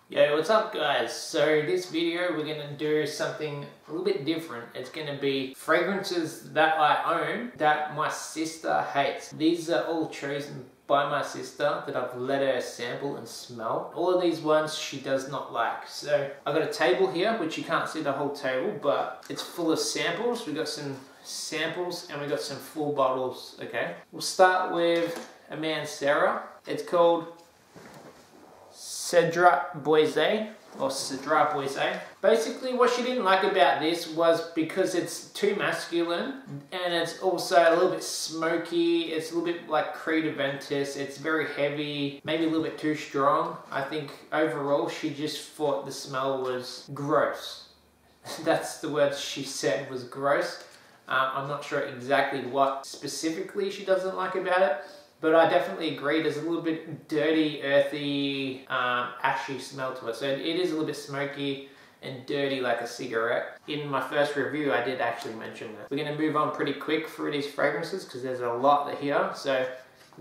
Yo, what's up guys? So this video we're going to do something a little bit different. It's going to be fragrances that I own that my sister hates. These are all chosen by my sister that I've let her sample and smell. All of these ones she does not like. So I've got a table here, which you can't see the whole table, but it's full of samples. We've got some samples and we've got some full bottles, okay? We'll start with a Mancera. It's called Cedrat Boise, or Cedrat Boise. Basically what she didn't like about this was because it's too masculine and it's also a little bit smoky. It's a little bit like Creed Aventus. It's very heavy, maybe a little bit too strong. I think overall she just thought the smell was gross. That's the word she said, was gross. I'm not sure exactly what specifically she doesn't like about it, but I definitely agree. There's a little bit dirty, earthy, ashy smell to it. So it is a little bit smoky and dirty like a cigarette. In my first review, I did actually mention that. We're going to move on pretty quick through these fragrances because there's a lot here. So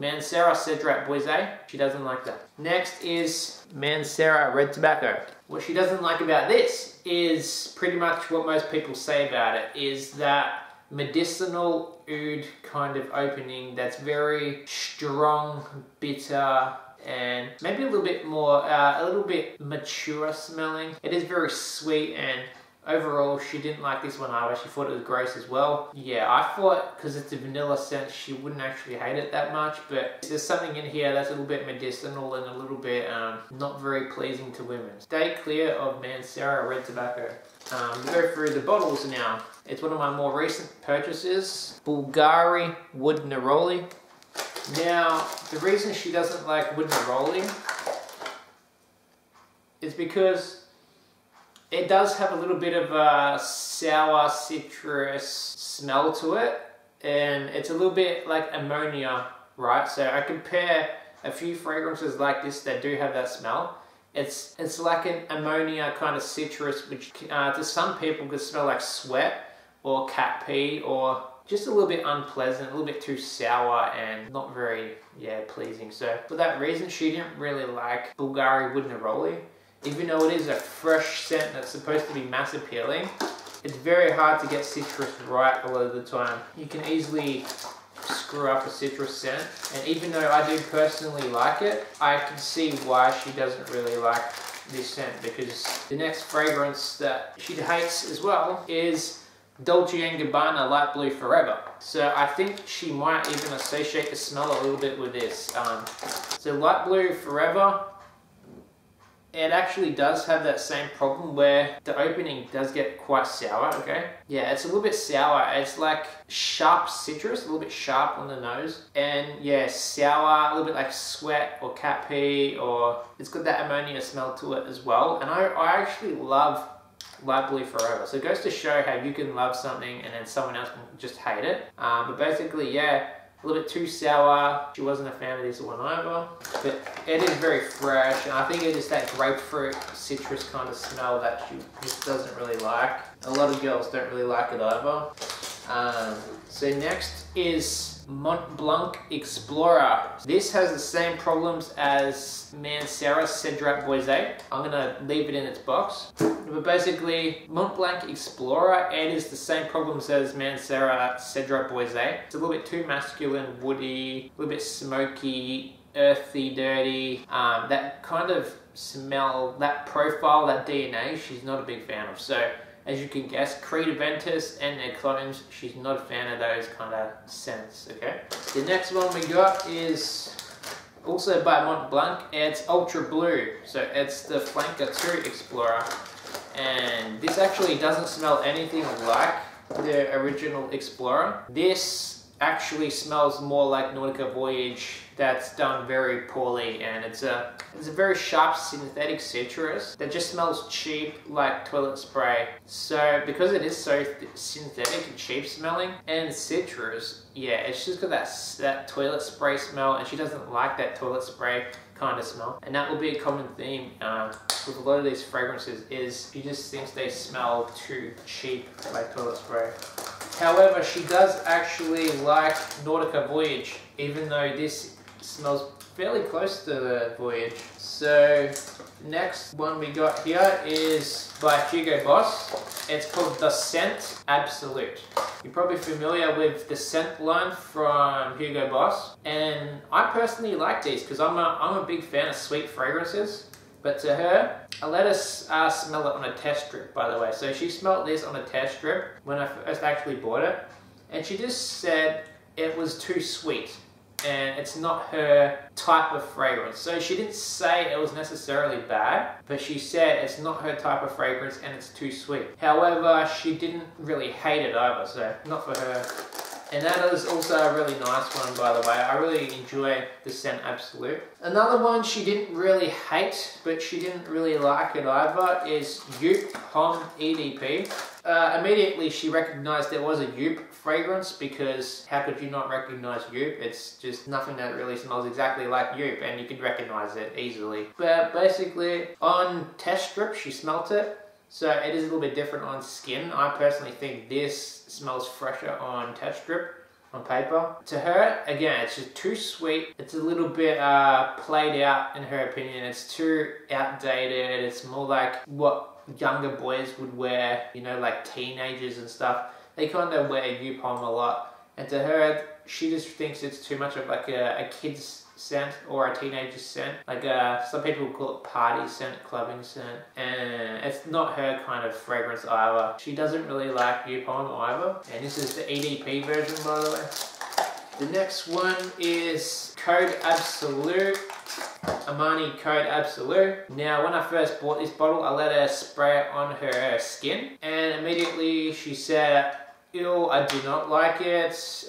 Mancera Cedrat Boise, she doesn't like that. Next is Mancera Red Tobacco. What she doesn't like about this is pretty much what most people say about it, is that medicinal oud kind of opening that's very strong, bitter, and maybe a little bit more, a little bit mature smelling. It is very sweet, and overall she didn't like this one either. She thought it was gross as well. Yeah, I thought because it's a vanilla scent she wouldn't actually hate it that much, but there's something in here that's a little bit medicinal and a little bit not very pleasing to women. Stay clear of Mancera Red Tobacco. We go through the bottles now. It's one of my more recent purchases, Bulgari Wood Neroli. Now, the reason she doesn't like Wood Neroli is because it does have a little bit of a sour citrus smell to it, and it's a little bit like ammonia, right? So I compare a few fragrances like this that do have that smell. It's like an ammonia kind of citrus, which to some people could smell like sweat or cat pee, or just a little bit unpleasant, a little bit too sour and not very, pleasing. So for that reason, she didn't really like Bulgari Wood Neroli. Even though it is a fresh scent that's supposed to be mass appealing, it's very hard to get citrus right a lot of the time. You can easily screw up a citrus scent, and even though I do personally like it, I can see why she doesn't really like this scent, because the next fragrance that she hates as well is Dolce & Gabbana Light Blue Forever. So I think she might even associate the smell a little bit with this. So Light Blue Forever, it actually does have that same problem where the opening does get quite sour, okay? Yeah, it's a little bit sour. It's like sharp citrus, a little bit sharp on the nose. And yeah, sour, a little bit like sweat or cat pee, or it's got that ammonia smell to it as well. And I actually love Light Blue Forever. So it goes to show how you can love something and then someone else can just hate it. But basically, yeah, a little bit too sour. She wasn't a fan of this one either. But it is very fresh, and I think it is that grapefruit citrus kind of smell that she just doesn't really like. A lot of girls don't really like it either. So next is Mont Blanc Explorer. This has the same problems as Mancera Cedrat Boise. I'm gonna leave it in its box. But basically, Mont Blanc Explorer, it is the same problems as Mancera Cedrat Boise. It's a little bit too masculine, woody, a little bit smoky, earthy, dirty. That kind of smell, that profile, that DNA, she's not a big fan of. So, as you can guess, Creed Aventus and their clones, she's not a fan of those kind of scents, okay? The next one we got is also by Mont Blanc. It's Ultra Blue. So it's the Flanker 2 Explorer. And this actually doesn't smell anything like the original Explorer. This actually smells more like Nautica Voyage that's done very poorly, and it's a very sharp synthetic citrus that just smells cheap like toilet spray. So because it is so synthetic and cheap smelling and citrus, yeah, it's just got that toilet spray smell, and she doesn't like that toilet spray kind of smell. And that will be a common theme with a lot of these fragrances, is she just thinks they smell too cheap like toilet spray. However, she does actually like Nautica Voyage, even though this smells fairly close to the Voyage. So next one we got here is by Hugo Boss. It's called The Scent Absolute. You're probably familiar with the scent line from Hugo Boss, and I personally like these because I'm a big fan of sweet fragrances. But to her, I let us smell it on a test strip, by the way. So she smelled this on a test strip when I first actually bought it, and she just said it was too sweet and it's not her type of fragrance. So she didn't say it was necessarily bad, but she said it's not her type of fragrance and it's too sweet. However, she didn't really hate it either, so not for her. And that is also a really nice one, by the way. I really enjoy the Scent Absolute. Another one she didn't really hate, but she didn't really like it either, is Joop Homme EDP. Immediately she recognized there was a Joop fragrance, because how could you not recognize Joop? It's just nothing that really smells exactly like Joop, and you can recognize it easily. But basically, on test strip she smelt it. So it is a little bit different on skin. I personally think this smells fresher on test strip, on paper. To her, again, it's just too sweet. It's a little bit played out in her opinion. It's too outdated. It's more like what younger boys would wear, you know, like teenagers and stuff. They kind of wear Joop Homme a lot. And to her, she just thinks it's too much of like a kid's scent or a teenager's scent. Like some people call it party scent, clubbing scent, and it's not her kind of fragrance either. She doesn't really like Joop Homme either, and this is the EDP version, by the way. The next one is Code Absolute, Armani Code Absolute. Now, when I first bought this bottle, I let her spray it on her skin, and immediately she said, "Ew, I do not like it.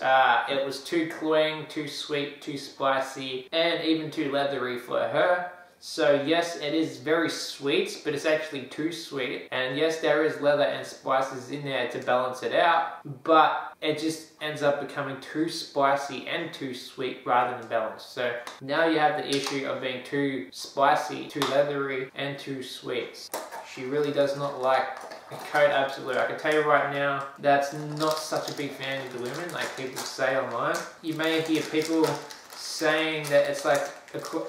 It was too cloying, too sweet, too spicy, and even too leathery for her." So yes, it is very sweet, but it's actually too sweet. And yes, there is leather and spices in there to balance it out, but it just ends up becoming too spicy and too sweet rather than balanced. So now you have the issue of being too spicy, too leathery, and too sweet. She really does not like Code Absolute. I can tell you right now, that's not such a big fan of the women, like people say online. You may hear people saying that it's like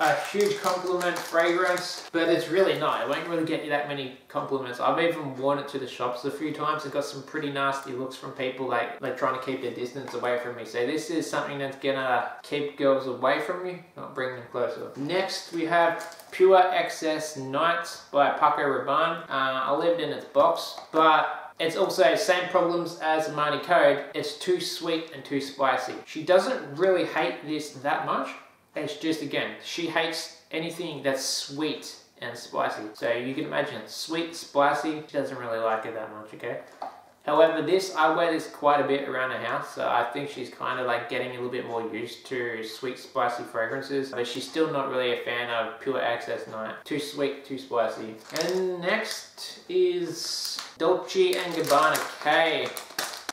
a huge compliment fragrance, but it's really not. It won't really get you that many compliments. I've even worn it to the shops a few times and got some pretty nasty looks from people like trying to keep their distance away from me. So this is something that's gonna keep girls away from me, not bring them closer. Next we have Pure Excess Night by Paco Rabanne. I left it in its box, but it's also the same problems as Armani Code. It's too sweet and too spicy. She doesn't really hate this that much. It's just, again, she hates anything that's sweet and spicy. So you can imagine, sweet, spicy, she doesn't really like it that much, okay? However, this, I wear this quite a bit around the house, so I think she's kind of like getting a little bit more used to sweet, spicy fragrances, but she's still not really a fan of Pure Excess Night. Too sweet, too spicy. And next is Dolce & Gabbana K.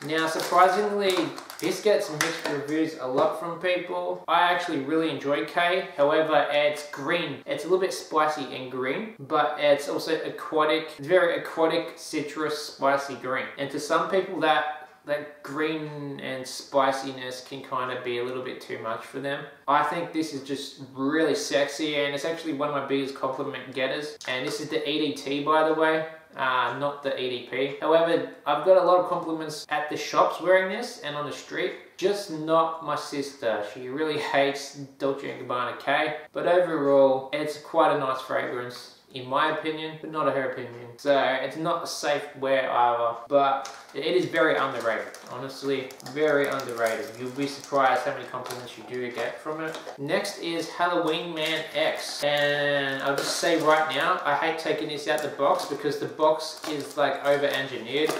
Now, surprisingly, this gets mixed reviews a lot from people. I actually really enjoy K. However, it's green. It's a little bit spicy and green, but it's also aquatic. It's very aquatic, citrus, spicy green. And to some people, that green and spiciness can kind of be a little bit too much for them. I think this is just really sexy, and it's actually one of my biggest compliment getters. And this is the EDT, by the way. Not the EDP. However, I've got a lot of compliments at the shops wearing this and on the street. Just not my sister. She really hates Dolce & Gabbana K. But overall, it's quite a nice fragrance, in my opinion, but not her opinion. So it's not a safe wear either, but it is very underrated. Honestly, very underrated. You'll be surprised how many compliments you do get from it. Next is Halloween Man X, and I'll just say right now, I hate taking this out the box because the box is like over-engineered.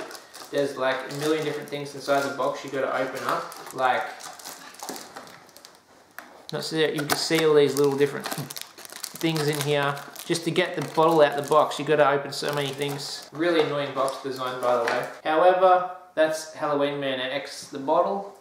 There's like a million different things inside the box you gotta open up. Like, not so that you can see all these little different things in here. Just to get the bottle out the box, you got to open so many things. Really annoying box design, by the way. However, that's Halloween Man X, the bottle.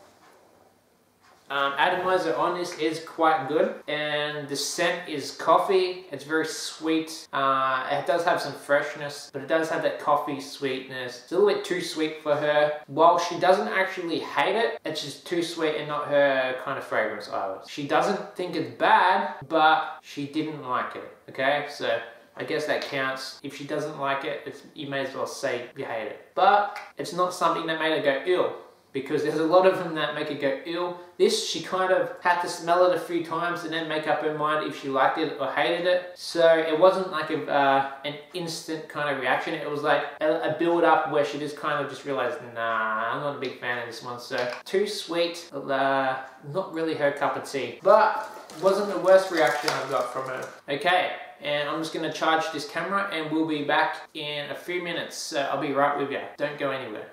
Atomizer on this is quite good, and the scent is coffee. It's very sweet. It does have some freshness, but it does have that coffee sweetness. It's a little bit too sweet for her. While she doesn't actually hate it, it's just too sweet and not her kind of fragrance either. She doesn't think it's bad, but she didn't like it, okay? So I guess that counts. If she doesn't like it, you may as well say you hate it. But it's not something that made her go ew, because there's a lot of them that make it go ew. This, she kind of had to smell it a few times and then make up her mind if she liked it or hated it. So it wasn't like an instant kind of reaction. It was like a build up where she just kind of just realized, nah, I'm not a big fan of this one. So too sweet, not really her cup of tea. But wasn't the worst reaction I've got from her. Okay, and I'm just gonna charge this camera and we'll be back in a few minutes. So I'll be right with you. Don't go anywhere.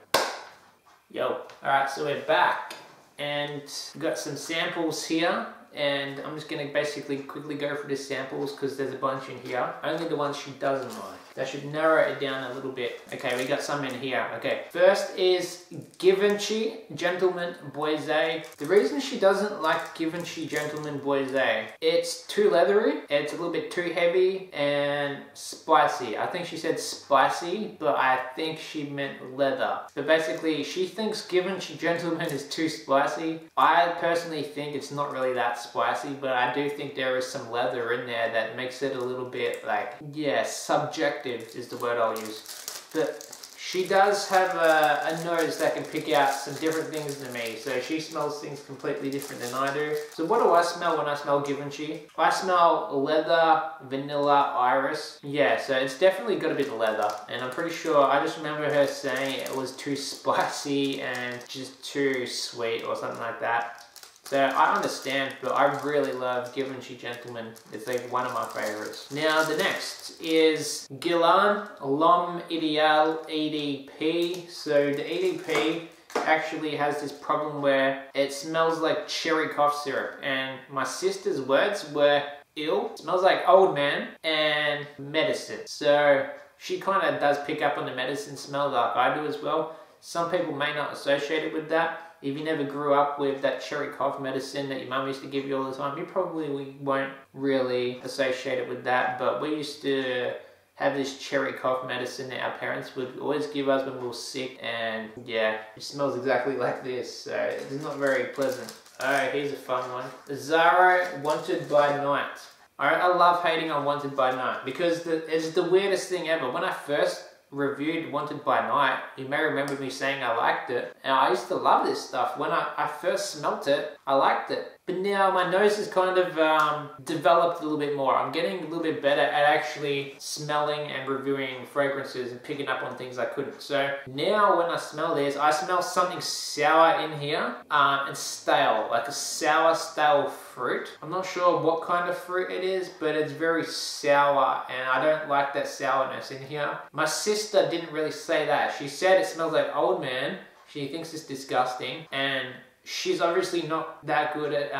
Yo. Alright, so we're back and we've got some samples here, and I'm just going to basically quickly go through the samples because there's a bunch in here. Only the ones she doesn't like. That should narrow it down a little bit. Okay, we got some in here. Okay, first is Givenchy Gentleman Boise. The reason she doesn't like Givenchy Gentleman Boise, it's too leathery, it's a little bit too heavy and spicy. I think she said spicy, but I think she meant leather. But basically, she thinks Givenchy Gentleman is too spicy. I personally think it's not really that spicy, but I do think there is some leather in there that makes it a little bit like, yeah, subjective is the word I'll use. But she does have a nose that can pick out some different things than me, so she smells things completely different than I do. So what do I smell when I smell Givenchy? I smell leather, vanilla, iris. Yeah, so it's definitely got a bit of leather, and I'm pretty sure, I just remember her saying it was too spicy and just too sweet or something like that. So I understand, but I really love Givenchy Gentleman. It's like one of my favorites. Now the next is Guerlain L'Homme Ideal EDP. So the EDP actually has this problem where it smells like cherry cough syrup, and my sister's words were, ew, it smells like old man and medicine. So she kind of does pick up on the medicine smell like I do as well. Some people may not associate it with that. If you never grew up with that cherry cough medicine that your mum used to give you all the time, you probably won't really associate it with that. But we used to have this cherry cough medicine that our parents would always give us when we were sick, and yeah, it smells exactly like this, so it's not very pleasant. Alright, here's a fun one. Zara Wanted by Night. Alright, I love hating on Wanted by Night because it's the weirdest thing ever. When I first reviewed Wanted by Night, you may remember me saying I liked it, and I used to love this stuff. When I first smelt it, I liked it. But now my nose has kind of developed a little bit more. I'm getting a little bit better at actually smelling and reviewing fragrances and picking up on things I couldn't. So now when I smell this, I smell something sour in here and stale, like a sour, stale fruit. I'm not sure what kind of fruit it is, but it's very sour and I don't like that sourness in here. My sister didn't really say that. She said it smells like old man. She thinks it's disgusting, and she's obviously not that good at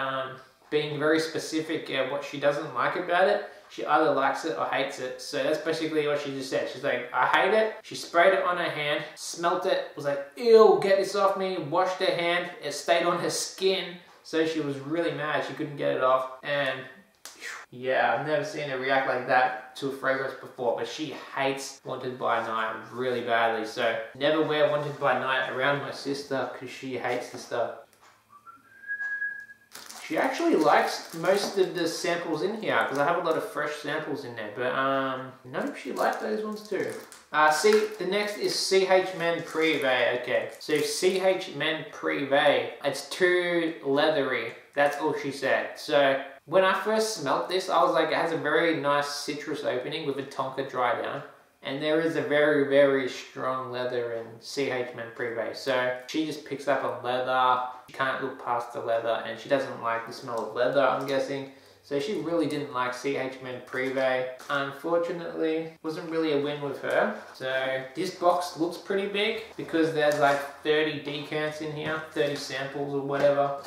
being very specific at what she doesn't like about it. She either likes it or hates it. So that's basically what she just said. She's like, I hate it. She sprayed it on her hand, smelt it, was like, ew, get this off me, washed her hand, it stayed on her skin. So she was really mad she couldn't get it off. And yeah, I've never seen her react like that to a fragrance before, but she hates Wanted by Night really badly. So never wear Wanted by Night around my sister because she hates the stuff. She actually likes most of the samples in here because I have a lot of fresh samples in there, but no, she liked those ones too. See, the next is CH Men Privé. Okay, so CH Men Privé, it's too leathery. That's all she said. So when I first smelt this, I was like, it has a very nice citrus opening with a tonka dry down. And there is a very, very strong leather in CH Men Privé. So she just picks up on leather. She can't look past the leather, and she doesn't like the smell of leather, I'm guessing. So she really didn't like CH Men Privé. Unfortunately, wasn't really a win with her. So this box looks pretty big because there's like 30 decants in here, 30 samples or whatever.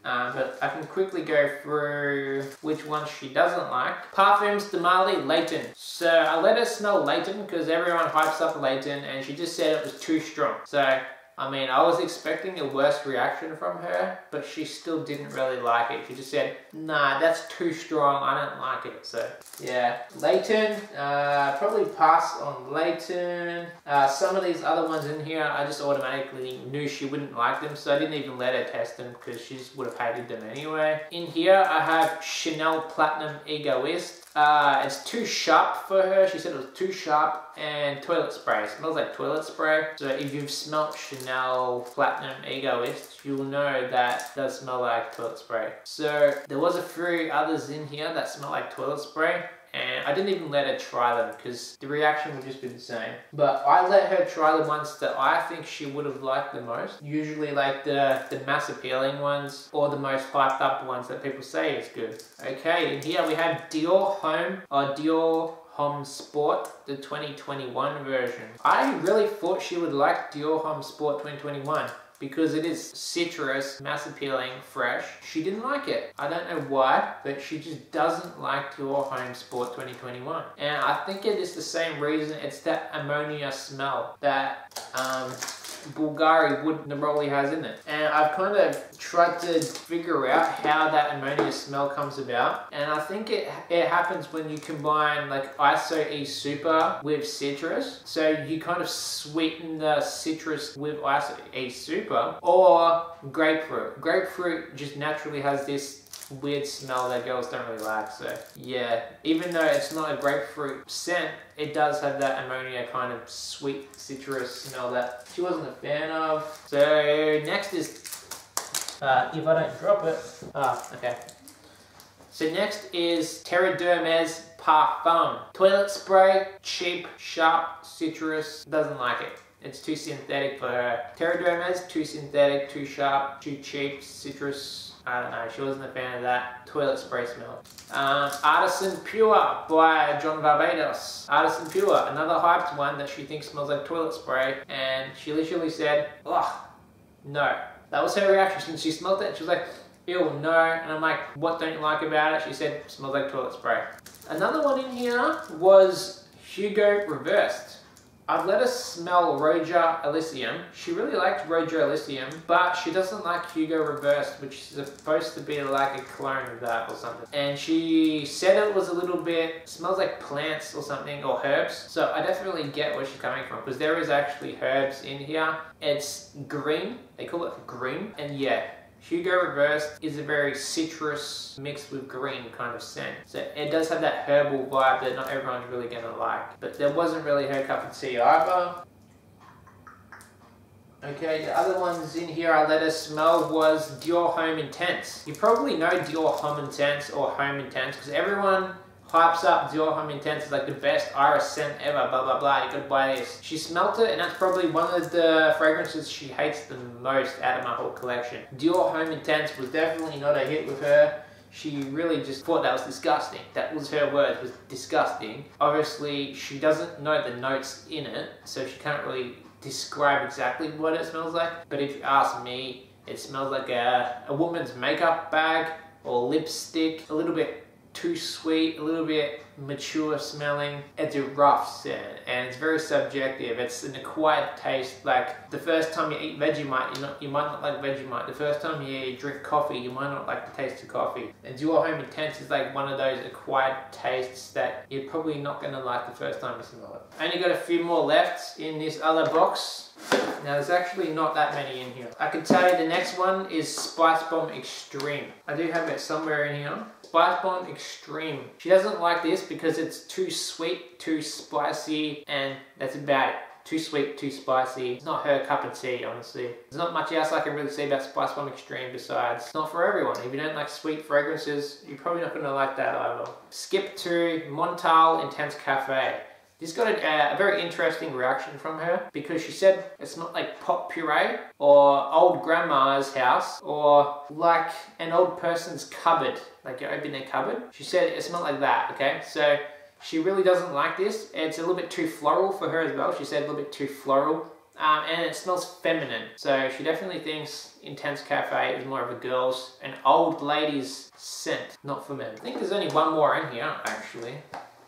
But I can quickly go through which ones she doesn't like. Parfums de Marly Layton. So I let her smell Layton because everyone hypes up Layton, and she just said it was too strong. So I mean, I was expecting a worse reaction from her, but she still didn't really like it. She just said, nah, that's too strong, I don't like it. So yeah, Layton, probably pass on Layton. Some of these other ones in here, I just automatically knew she wouldn't like them, so I didn't even let her test them because she would have hated them anyway. In here, I have Chanel Platinum Egoist. It's too sharp for her. She said it was too sharp, and toilet spray. It smells like toilet spray. So if you've smelt Chanel Platinum Egoist, you'll know that does smell like toilet spray. So there was a few others in here that smell like toilet spray, and I didn't even let her try them because the reaction would just be the same. But I let her try the ones that I think she would have liked the most. Usually like the mass appealing ones or the most hyped up ones that people say is good. Okay, and here we have Dior Homme or Dior Homme Sport, the 2021 version. I really thought she would like Dior Homme Sport 2021 because it is citrus, mass appealing, fresh. She didn't like it. I don't know why, but she just doesn't like Dior Homme Sport 2021. And I think it is the same reason. It's that ammonia smell that Bulgari Wood Neroli has in it. And I've kind of tried to figure out how that ammonia smell comes about. And I think it happens when you combine like ISO E Super with citrus. So you kind of sweeten the citrus with ISO E Super, or grapefruit. Grapefruit just naturally has this weird smell that girls don't really like. So yeah, even though it's not a grapefruit scent, it does have that ammonia kind of sweet citrus smell that she wasn't a fan of. So next is, if I don't drop it, okay. So next is Terre d'Hermes Parfum. Toilet spray, cheap, sharp, citrus, doesn't like it. It's too synthetic for her. Terre d'Hermes, too synthetic, too sharp, too cheap, citrus. I don't know, she wasn't a fan of that toilet spray smell. Artisan Pure by John Varvatos. Artisan Pure, another hyped one that she thinks smells like toilet spray, and she literally said, ugh, no. That was her reaction. When she smelled it, she was like, ew, no. And I'm like, what don't you like about it? She said, smells like toilet spray. Another one in here was Hugo Reversed. I've let her smell Roja Elysium. She really liked Roja Elysium, but she doesn't like Hugo Reversed, which is supposed to be like a clone of that or something. And she said it was a little bit, smells like plants or something, or herbs. So I definitely get where she's coming from, because there is actually herbs in here. It's green, they call it green, and yeah, Hugo Reversed is a very citrus mixed with green kind of scent. So it does have that herbal vibe that not everyone's really gonna like. But there wasn't really her cup of tea either. Okay, the other ones in here I let her smell was Dior Homme Intense. You probably know Dior Homme Intense or Homme Intense because everyone hypes up Dior Homme Intense as like the best iris scent ever, blah blah blah, you gotta buy this. She smelt it and that's probably one of the fragrances she hates the most out of my whole collection. Dior Homme Intense was definitely not a hit with her. She really just thought that was disgusting. That was her word, was disgusting. Obviously, she doesn't know the notes in it, so she can't really describe exactly what it smells like. But if you ask me, it smells like a woman's makeup bag or lipstick, a little bit too sweet, a little bit mature smelling. It's a rough scent and it's very subjective. It's an acquired taste. Like the first time you eat Vegemite, you might not like Vegemite. The first time you drink coffee, you might not like the taste of coffee. And Dior Homme Intense is like one of those acquired tastes that you're probably not gonna like the first time you smell it. I only got a few more left in this other box. Now there's actually not that many in here. I can tell you the next one is Spice Bomb Extreme. I do have it somewhere in here. Spice Bomb Extreme. She doesn't like this because it's too sweet, too spicy, and that's about it. Too sweet, too spicy. It's not her cup of tea, honestly. There's not much else I can really say about Spice Bomb Extreme besides it's not for everyone. If you don't like sweet fragrances, you're probably not going to like that either. Skip to Montal Intense Cafe. This got a very interesting reaction from her because she said it's not like pot puree or old grandma's house or like an old person's cupboard, like you open their cupboard. She said it's not like that, okay? So she really doesn't like this. It's a little bit too floral for her as well. She said a little bit too floral. And it smells feminine. So she definitely thinks Intense Cafe is more of a girl's, an old lady's scent, not for men. I think there's only one more in here, actually.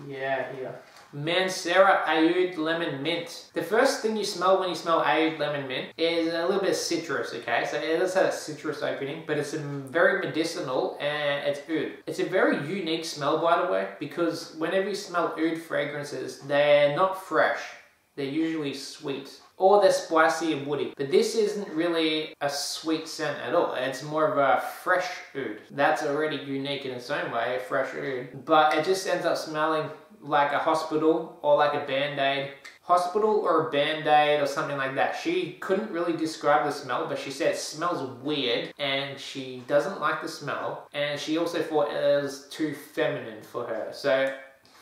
Yeah, here. Mancera Oud Lemon Mint. The first thing you smell when you smell Oud Lemon Mint is a little bit of citrus, okay? So it does have a citrus opening, but it's very medicinal and it's oud. It's a very unique smell, by the way, because whenever you smell oud fragrances, they're not fresh. They're usually sweet. Or they're spicy and woody. But this isn't really a sweet scent at all. It's more of a fresh oud. That's already unique in its own way, a fresh oud. But it just ends up smelling like a hospital or like a Band-Aid. Hospital or a Band-Aid or something like that. She couldn't really describe the smell, but she said it smells weird and she doesn't like the smell. And she also thought it was too feminine for her. So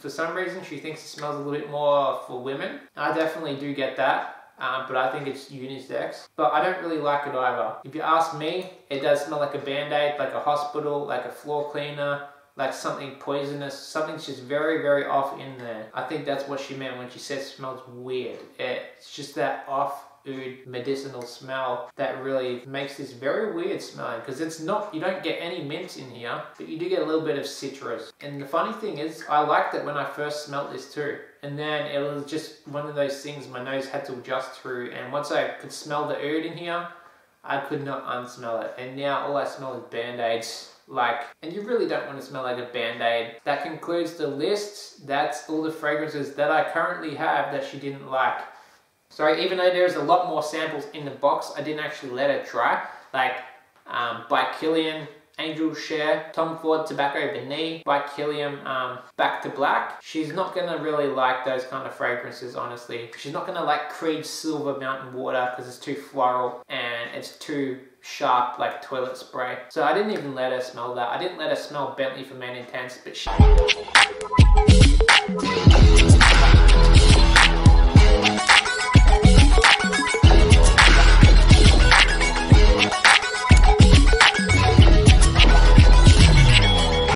for some reason she thinks it smells a little bit more for women. I definitely do get that. But I think it's unisex. But I don't really like it either. If you ask me, it does smell like a Band-Aid, like a hospital, like a floor cleaner, like something poisonous. Something's just very, very off in there. I think that's what she meant when she said it smells weird. It's just that off oud medicinal smell that really makes this very weird smelling, because it's not, you don't get any mint in here, but you do get a little bit of citrus. And the funny thing is, I liked it when I first smelled this too. And then it was just one of those things my nose had to adjust through, and once I could smell the oud in here, I could not unsmell it. And now all I smell is Band-Aids. And you really don't want to smell like a Band-Aid. That concludes the list. That's all the fragrances that I currently have that she didn't like. Sorry, even though there's a lot more samples in the box, I didn't actually let her try. Like by Kilian, Angel Share, Tom Ford Tobacco Vanille, by Kilian Back to Black. She's not going to really like those kind of fragrances, honestly. She's not going to like Creed Silver Mountain Water because it's too floral and it's too sharp like toilet spray. So I didn't even let her smell that. I didn't let her smell Bentley for Men Intense, but she...